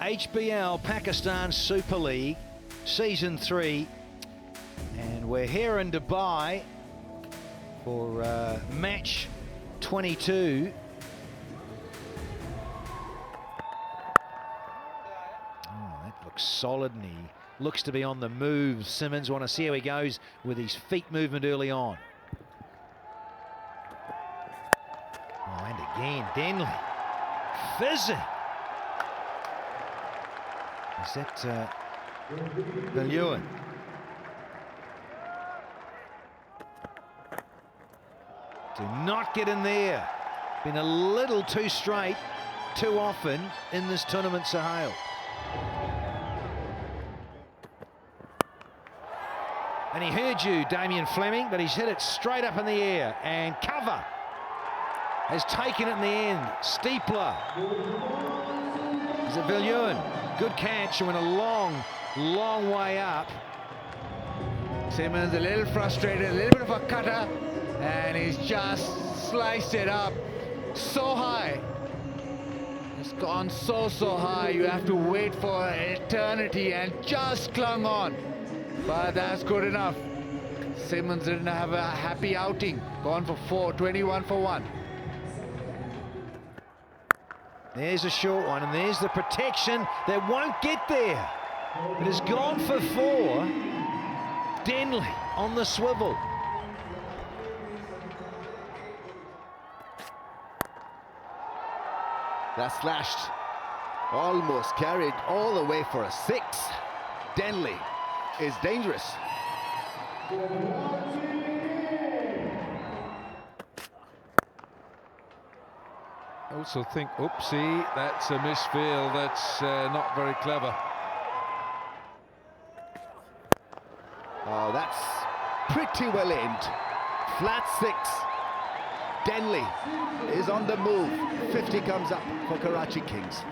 HBL Pakistan Super League Season 3, and we're here in Dubai for match 22. Oh, that looks solid, and he looks to be on the move. Simmons, want to see how he goes with his feet movement early on. Oh, and again, Denley fizzing. Is that Bellew? Do not get in there. Been a little too straight too often in this tournament, Sahel. And he heard you, Damien Fleming, but he's hit it straight up in the air, and cover has taken it in the end. Steepler. Is it Bellew? Good catch, and went a long, long way up. Simmons a little frustrated, a little bit of a cutter, and he's just sliced it up so high. It's gone so high, you have to wait for eternity, and just clung on. But that's good enough. Simmons didn't have a happy outing. Gone for 4, 21 for 1. There's a short one, and there's the protection that won't get there. It has gone for 4. Denley on the swivel. That slashed, almost carried all the way for a 6. Denley is dangerous. I also think, oopsie, that's a misfield. That's not very clever. Oh, that's pretty well aimed. Flat 6. Denley is on the move. 50 comes up for Karachi Kings.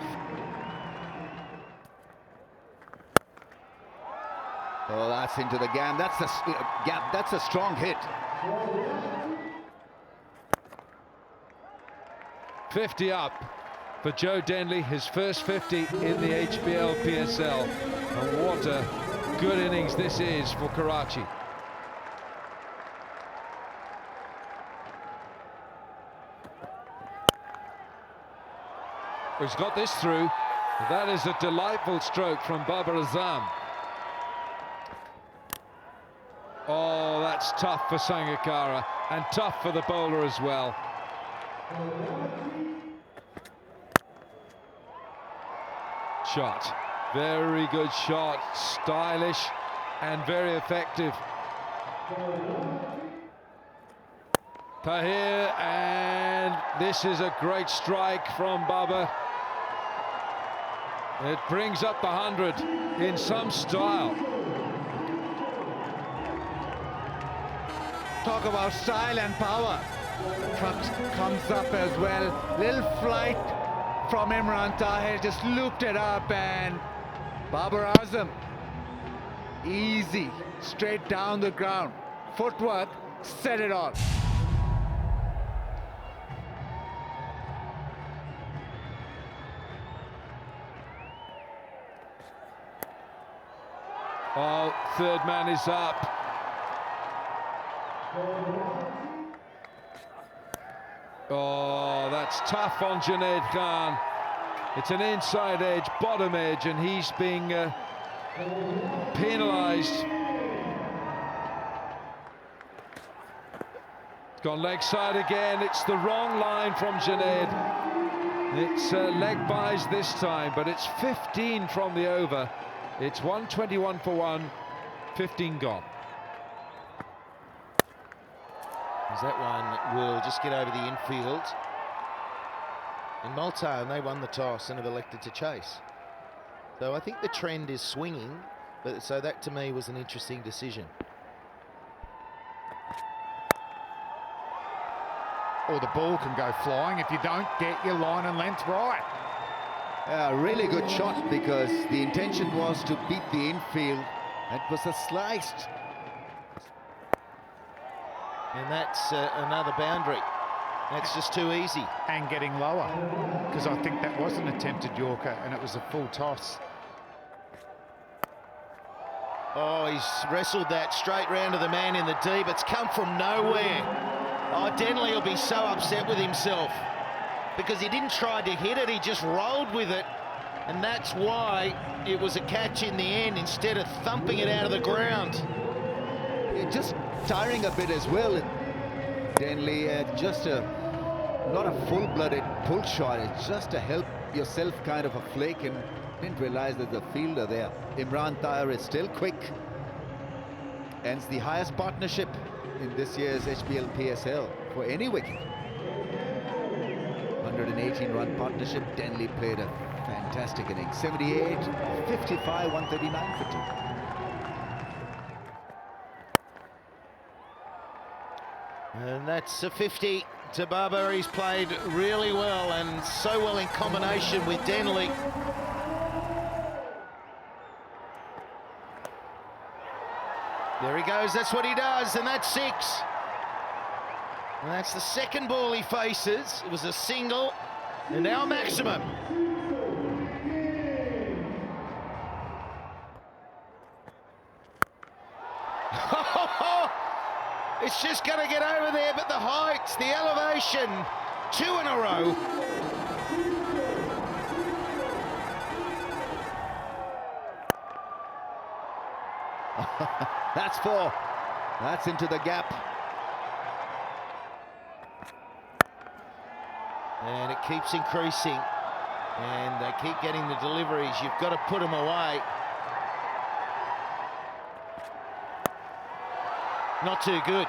Oh, that's into the gap. That's a strong hit. 50 up for Joe Denley, his first 50 in the HBL PSL. And what a good innings this is for Karachi. He's got this through. That is a delightful stroke from Babar Azam. Oh, that's tough for Sangakkara, and tough for the bowler as well. Shot, very good shot, stylish and very effective. Tahir, and this is a great strike from Baba. It brings up the 100 in some style. Talk about style and power. Trucks comes up as well. Little flight from Imran Tahir, just looped it up, and Babar Azam, easy, straight down the ground. Footwork, set it all. Oh, third man is up. Oh, that's tough on Junaid Khan. It's an inside edge, bottom edge, and he's being penalised. It's gone leg side again. It's the wrong line from Junaid. It's leg byes this time, but it's 15 from the over. It's 121 for 1, 15 gone. As that one will just get over the infield. And Multan, they won the toss and have elected to chase. So I think the trend is swinging, but so that to me was an interesting decision. Or the ball can go flying if you don't get your line and length right. A really good shot, because the intention was to beat the infield. It was a sliced. And that's another boundary. That's just too easy. And getting lower, because I think that was an attempted Yorker and it was a full toss. Oh, he's wrestled that straight round to the man in the deep. It's come from nowhere. Oh, Denley will be so upset with himself because he didn't try to hit it, he just rolled with it. And that's why it was a catch in the end instead of thumping it out of the ground. Just tiring a bit as well. Denley, just not a full-blooded pull shot. It's just to help yourself kind of a flake, and didn't realize there's a fielder there. Imran Tahir is still quick. Ends the highest partnership in this year's HBL PSL for any wicket. 118-run partnership. Denley played a fantastic innings. 78, 55, 139 for 2. And that's a 50 to Baba. He's played really well and so well in combination with Denley. There he goes, that's what he does, and that's 6. And that's the second ball he faces. It was a single, and now a maximum. It's just going to get over there, but the height, the elevation, 2 in a row. That's 4. That's into the gap. And it keeps increasing. And they keep getting the deliveries. You've got to put them away. Not too good.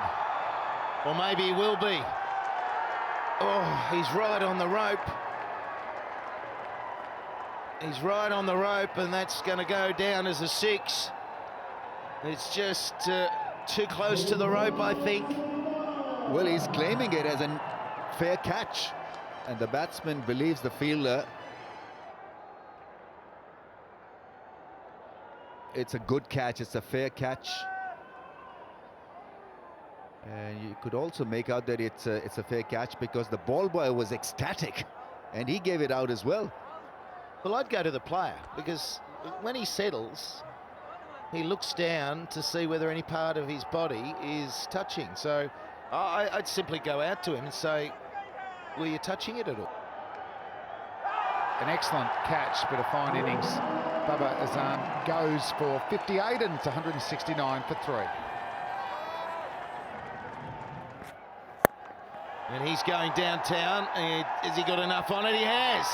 Or maybe he will be. Oh, he's right on the rope. He's right on the rope, and that's going to go down as a 6. It's just too close to the rope, I think. Well, he's claiming it as a fair catch, and the batsman believes the fielder. It's a good catch, it's a fair catch. And you could also make out that it's a fair catch because the ball boy was ecstatic, and he gave it out as well. Well, I'd go to the player, because when he settles, he looks down to see whether any part of his body is touching. So I'd simply go out to him and say, were you touching it at all? An excellent catch, but a fine innings. Baba Azam goes for 58 and it's 169 for 3. And he's going downtown. Has he got enough on it? He has.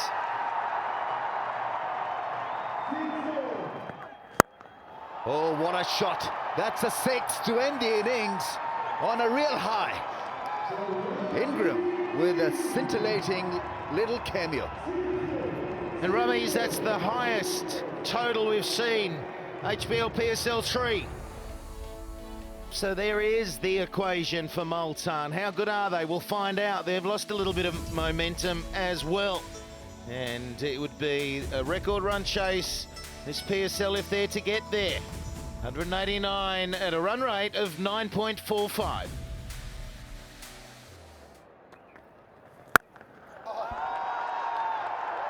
Oh, what a shot. That's a 6 to end the innings on a real high. Ingram with a scintillating little cameo. And Rummies, that's the highest total we've seen. HBL PSL 3. So there is the equation for Multan. How good are they? We'll find out. They've lost a little bit of momentum as well. And it would be a record run chase, this PSL, if they're to get there. 189 at a run rate of 9.45.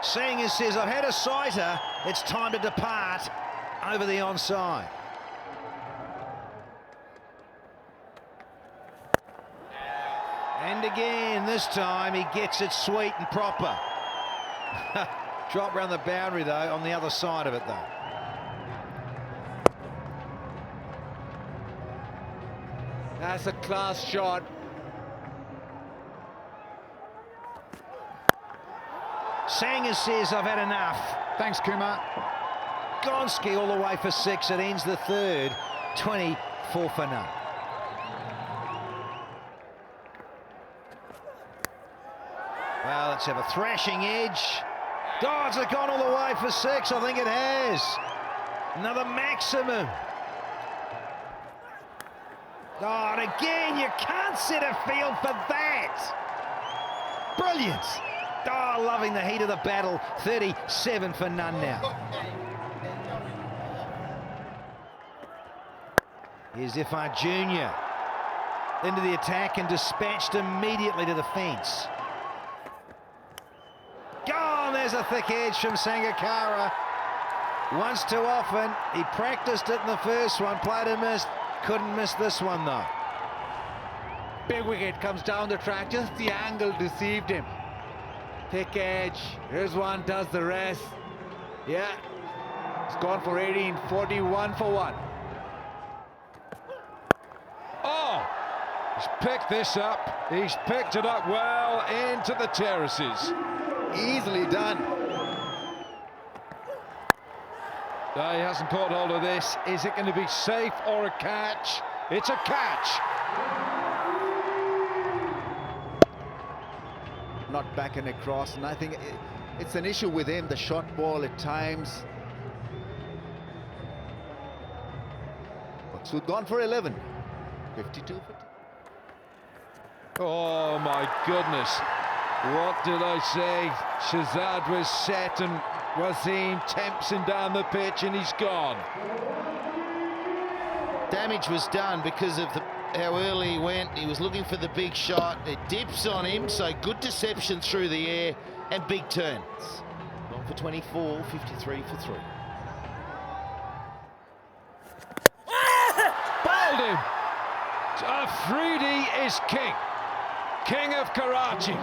Seeing as says, I've had a sighter, it's time to depart over the onside. And again, this time he gets it sweet and proper. Drop round the boundary though, on the other side of it though. That's a class shot. Sanger says, I've had enough. Thanks, Kumar. Gonski all the way for 6. It ends the third, 24 for none. Well, let's have a thrashing edge. Oh, has it gone all the way for 6? I think it has. Another maximum. Oh, and again, you can't set a field for that. Brilliant. Oh, loving the heat of the battle. 37 for none now. Here's Ifar Jr. into the attack and dispatched immediately to the fence. Gone, there's a thick edge from Sangakkara. Once too often, he practiced it in the first one, played and missed, couldn't miss this one though. Big wicket comes down the track, just the angle deceived him. Thick edge, here's one, does the rest. Yeah, it's gone for 18, 41 for 1. Oh, he's picked this up. He's picked it up well into the terraces. Easily done. No, he hasn't caught hold of this. Is it going to be safe or a catch? It's a catch. Not backing across, and I think it's an issue with him, the short ball at times. So gone for 11. 52. Oh my goodness. What did I say? Shazad was set and Wasim tempts him down the pitch and he's gone. Damage was done because of how early he went. He was looking for the big shot. It dips on him, so good deception through the air and big turns. Gone for 24, 53 for 3. Bowled him. Afridi is king. King of Karachi.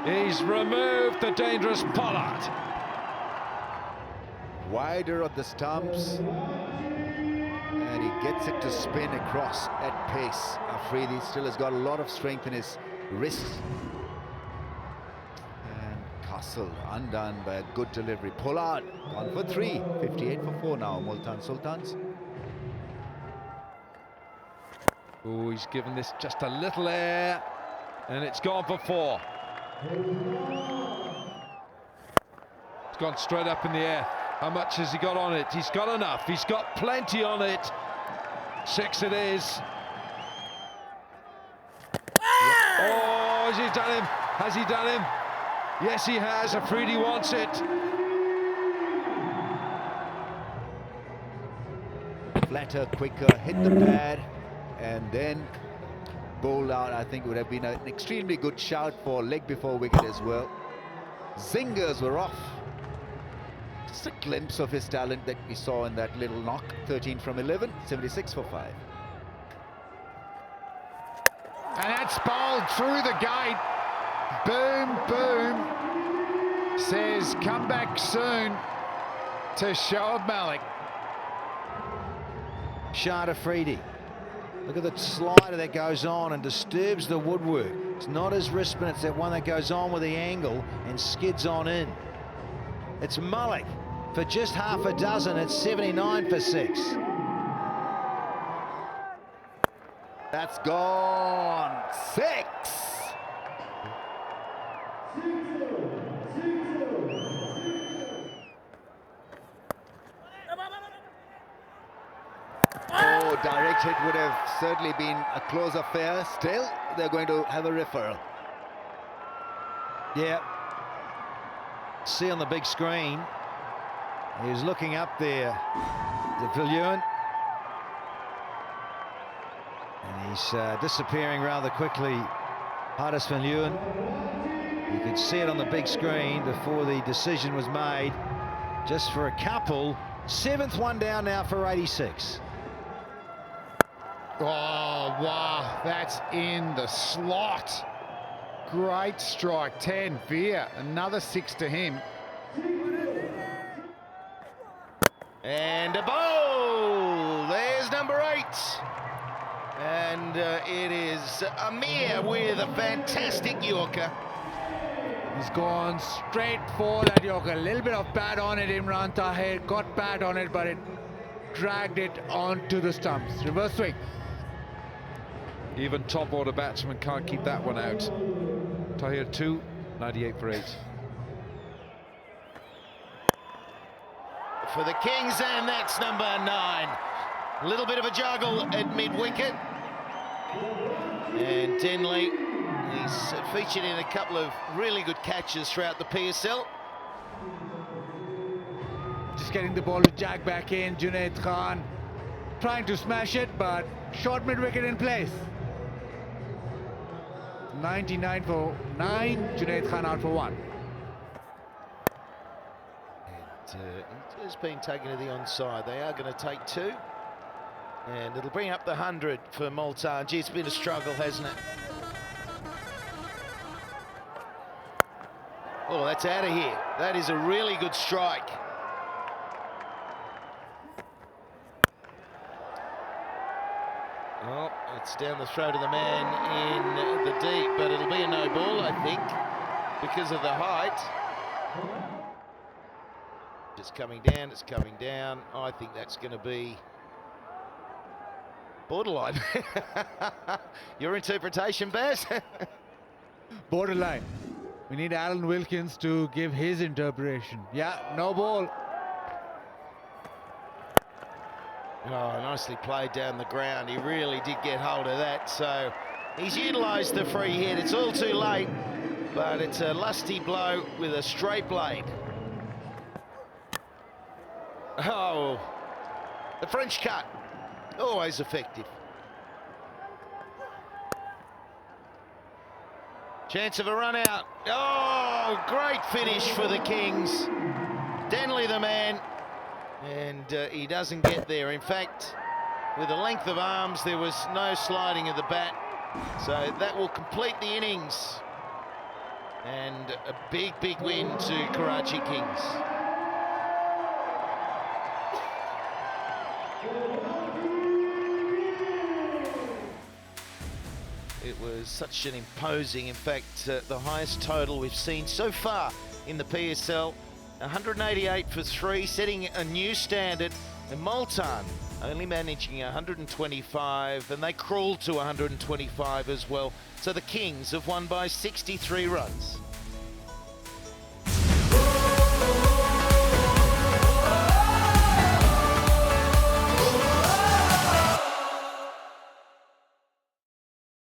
He's removed the dangerous Pollard. Wider of the stumps, and he gets it to spin across at pace. Afridi still has got a lot of strength in his wrists. And Castle undone by a good delivery. Pollard gone for 3, 58 for 4 now. Multan Sultans. Oh, he's given this just a little air, and it's gone for 4. It's gone straight up in the air. How much has he got on it? He's got enough. He's got plenty on it. 6 it is. Oh, has he done him? Has he done him? Yes, he has. Afridi wants it. Flatter, quicker, hit the pad, and then bowled out. I think would have been an extremely good shout for leg before wicket as well. Zingers were off. Just a glimpse of his talent that we saw in that little knock. 13 from 11, 76 for 5. And that's bowled through the gate. Boom, boom. Says, come back soon to Shoaib Malik. Shard Afridi. Look at the slider that goes on and disturbs the woodwork. It's not his wristband, it's that one that goes on with the angle and skids on in. It's Malik for just half a dozen at 79 for 6. That's gone. 6. Oh, direct hit would have certainly been a close affair. Still, they're going to have a referral. Yeah. See on the big screen, he was looking up there, the Viljoen. And he's disappearing rather quickly, Hardis Viljoen. You could see it on the big screen before the decision was made. Just for a couple. 7th one down now for 86. Oh, wow, that's in the slot. Great strike, 10, Veer, another 6 to him. And a bowl. There's number 8. And it is Amir with a fantastic Yorker. He's gone straight for that Yorker. A little bit of bat on it, Imran Tahir. Got bat on it, but it dragged it onto the stumps. Reverse swing. Even top order batsman can't keep that one out. Tahir 2, 98 for 8. For the Kings, and that's number 9. A little bit of a juggle at mid-wicket. And Denley, he's featured in a couple of really good catches throughout the PSL. Just getting the ball to jag back in. Junaid Khan trying to smash it, but short mid-wicket in place. 99 for 9. Junaid Khan out for 1. And it has been taken to the onside. They are going to take 2. And it'll bring up the 100 for Multan. Gee, it's been a struggle, hasn't it? Oh, that's out of here. That is a really good strike. Oh, it's down the throat of the man in the deep, but it'll be a no ball, I think, because of the height. It's coming down, it's coming down. I think that's going to be borderline. Your interpretation, Baz? Borderline. We need Alan Wilkins to give his interpretation. Yeah, no ball. Oh, nicely played down the ground. He really did get hold of that. So he's utilised the free hit. It's all too late, but it's a lusty blow with a straight blade. Oh, the French cut, always effective. Chance of a run out. Oh, great finish for the Kings. Denley the man, and he doesn't get there. In fact, with a length of arms, there was no sliding of the bat. So that will complete the innings. And a big, big win to Karachi Kings. It was such an imposing, in fact, the highest total we've seen so far in the PSL. 188 for 3, setting a new standard. And Multan only managing 125, and they crawled to 125 as well. So the Kings have won by 63 runs.